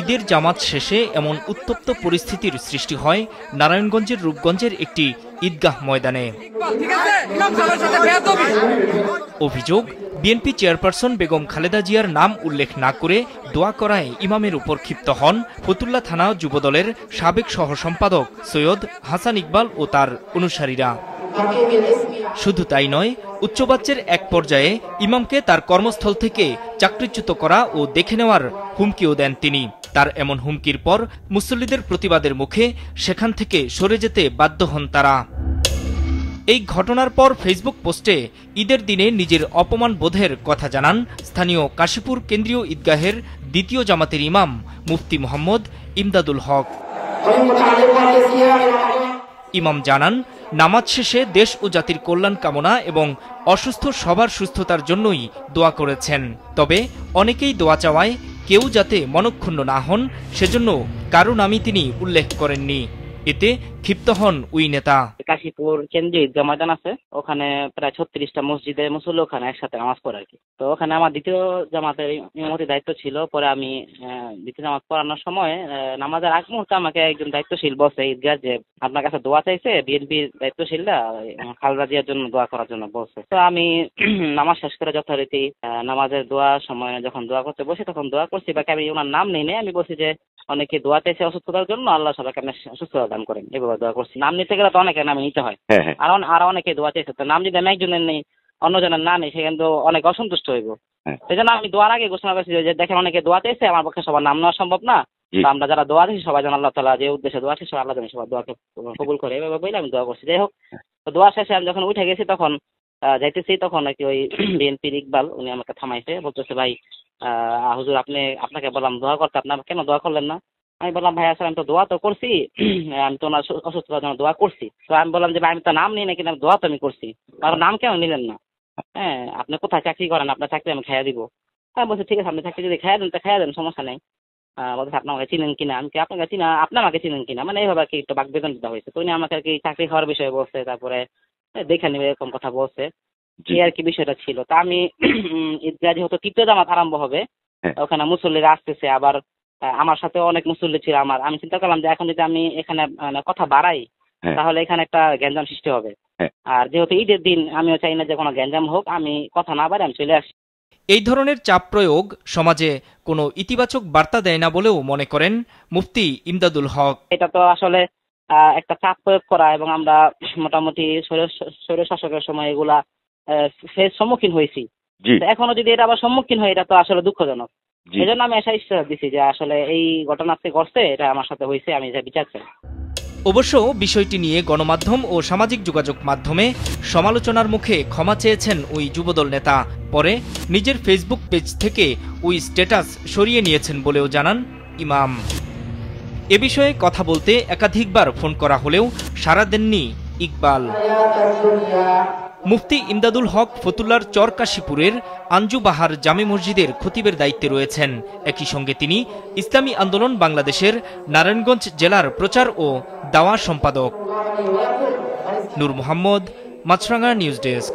ঈদের জামাত শেষে এমন উত্তপ্ত পরিস্থিতির সৃষ্টি হয় নারায়ণগঞ্জের রূপগঞ্জের একটি ঈদগাহ ময়দানে। অভিযোগ, বিএনপি চেয়ারপারসন বেগম খালেদা জিয়ার নাম উল্লেখ না করে দোয়া করায় ইমামের উপর ক্ষিপ্ত হন ফতুল্লা থানা যুবদলের সাবেক সহ সম্পাদক সৈয়দ হাসান ইকবাল ও তার অনুসারীরা। শুধু তাই নয়, উচ্চবাচ্যের এক পর্যায়ে ইমামকে তার কর্মস্থল থেকে চাকরিচ্যুত করা ও দেখে নেওয়ার হুমকিও দেন তিনি। তার এমন হুমকির পর মুসল্লিদের প্রতিবাদের মুখে সেখান থেকে সরে যেতে বাধ্য হন তারা। এই ঘটনার পর ফেসবুক পোস্টে ঈদের দিনে নিজের অপমান বোধের কথা জানান স্থানীয় কাশীপুর কেন্দ্রীয় ঈদগাহের দ্বিতীয় জামাতের ইমাম মুফতি মোহাম্মদ ইমদাদুল হক। ইমাম জানান, নামাজ শেষে দেশ ও জাতির কল্যাণ কামনা এবং অসুস্থ সবার সুস্থতার জন্যই দোয়া করেছেন। তবে অনেকেই দোয়া চাওয়ায় কেউ যাতে মনক্ষুণ্ণ না হন সেজন্য কারো নামই তিনি উল্লেখ করেননি। এতে ক্ষিপ্ত হন ওই নেতা। কাশীপুর কেন্দ্রীয় ঈদগাহ ময়দান আছে, ওখানে প্রায় 36টা মসজিদে মুসল্লি ওখানে একসাথে নামাজ পড়ে আর কি। তো ওখানে আমার দ্বিতীয় জামাতের ইমামতির দায়িত্ব ছিল। পরে আমি দ্বিতীয় জামাত পড়ানোর সময় নামাজের আগ মুহূর্তে আমাকে একজন দায়িত্বশীল বসে ঈদগাহ, যে আপনার কাছে দোয়া চাইছে বিএনপির দায়িত্বশীলরা খালেদা জিয়ার জন্য দোয়া করার জন্য বসে। তো আমি নামাজ শেষ করে যথারীতি নামাজের দোয়ার সময় যখন দোয়া করতে বসি তখন দোয়া করছি, বাকি আমি ওনার নাম নেই, আমি বলছি যে অনেকে দোয়া চাইছে অসুস্থতার জন্য, আল্লাহ সবাইকে আপনি সুস্থতা দান করেন, এভাবে দোয়া করছি। নাম নিতে গেলে তো অনেকের নামে নিতে হয়, আর অনেকে দোয়া চাইছে। তো নাম যদি আমি একজনের নেই, অন্যজনের না নেই, সেখানে তো অনেক অসন্তুষ্ট হইব। সেই জন্য আমি দোয়ার আগে ঘোষণা করছি যে দেখেন অনেকে দোয়া চাইছে, আমার পক্ষে সবার নাম নেওয়া সম্ভব না। আমরা যারা দোয়া দিচ্ছি সবাই যেন আল্লাহ তাআলা যে উদ্দেশ্যে দোয়া চাইছে আল্লাহ যেন সবার দোয়াকে কবুল করে, এভাবে বলে আমি দোয়া করছি। যাই হোক, দোয়া শেষে আমি যখন উঠে গেছি তখন যাইতেছি, তখন নাকি ওই বিএনপির ইকবাল উনি আমাকে থামাইছে, বলতেছে ভাই হুজুর আপনাকে বললাম দোয়া করতে, আপনার কেন দোয়া করলেন না? আমি বললাম ভাই আসলে আমি তো দোয়া তো করছি, আমি তো ওনার অসুস্থতার জন্য দোয়া করছি। তো আমি বললাম যে ভাই আমি তো নাম নিই না, কিন্তু আমি দোয়া তো আমি করছি, আর নাম কেন নিলেন না? হ্যাঁ, আপনি কোথায় চাকরি করেন? আপনার চাকরি আমি খাইয়া দিব। হ্যাঁ, বলছি ঠিক আছে, আপনি চাকরি যদি খাইয়া দেন তো খাইয়া দেন, সমস্যা নেই। বলছে আপনি আমাকে চিনেন কিনা? আমি আপনাকে চিনা, আপনি আমাকে চিনেন কিনা, মানে এইভাবে আর কি একটু বাকবেদন দিতে হয়েছে। তো উনি আমাকে আর কি চাকরি খাওয়ার বিষয়ে বলছে, তারপরে দেখে নেবে এরকম কথা বলছে, এই আর কি বিষয়টা ছিল। তা আমি ঈদগাহ যেহেতু তৃতীয় জামাত আরম্ভ হবে, ওখানে মুসল্লিরা আসতেছে, আবার আমার সাথে অনেক মুসল্লি ছিল আমি চিন্তা করলাম যে এখন যদি আমি এখানে কথা বাড়াই তাহলে এখানে একটা গ্যাঞ্জাম সৃষ্টি হবে। আর যেহেতু ঈদের দিন আমিও চাই না যে কোনো গ্যাঞ্জাম হোক, আমি কথা না বাড়াই আমি চলে আসি। এই ধরনের চাপ প্রয়োগ সমাজে কোনো ইতিবাচক বার্তা দেয় না বলেও মনে করেন মুফতি ইমদাদুল হক। এটা তো আসলে একটা চাপ প্রয়োগ করা, এবং আমরা মোটামুটি স্বৈর শাসকের সময় এগুলা সম্মুখীন হয়েছি। এখনো যদি এটা আবার সম্মুখীন হয়, এটা তো আসলে দুঃখজনক। এই জন্য আমি আশা ইচ্ছা দিচ্ছি যে আসলে এই ঘটনা ঘটছে, এটা আমার সাথে হয়েছে, আমি যা বিচার চাই। অবশ্য বিষয়টি নিয়ে গণমাধ্যম ও সামাজিক যোগাযোগ মাধ্যমে সমালোচনার মুখে ক্ষমা চেয়েছেন ওই যুবদল নেতা। পরে নিজের ফেসবুক পেজ থেকে ওই স্ট্যাটাস সরিয়ে নিয়েছেন বলেও জানান ইমাম। এ বিষয়ে কথা বলতে একাধিকবার ফোন করা হলেও সাড়া দেননি ইকবাল। মুফতি ইমদাদুল হক ফতুল্লার চর কাশীপুরের আঞ্জু বাহার জামে মসজিদের খতিবের দায়িত্বে রয়েছেন। একই সঙ্গে তিনি ইসলামী আন্দোলন বাংলাদেশের নারায়ণগঞ্জ জেলার প্রচার ও দাওয়া সম্পাদক। নূর মোহাম্মদ, মাছরাঙ্গা নিউজ ডেস্ক।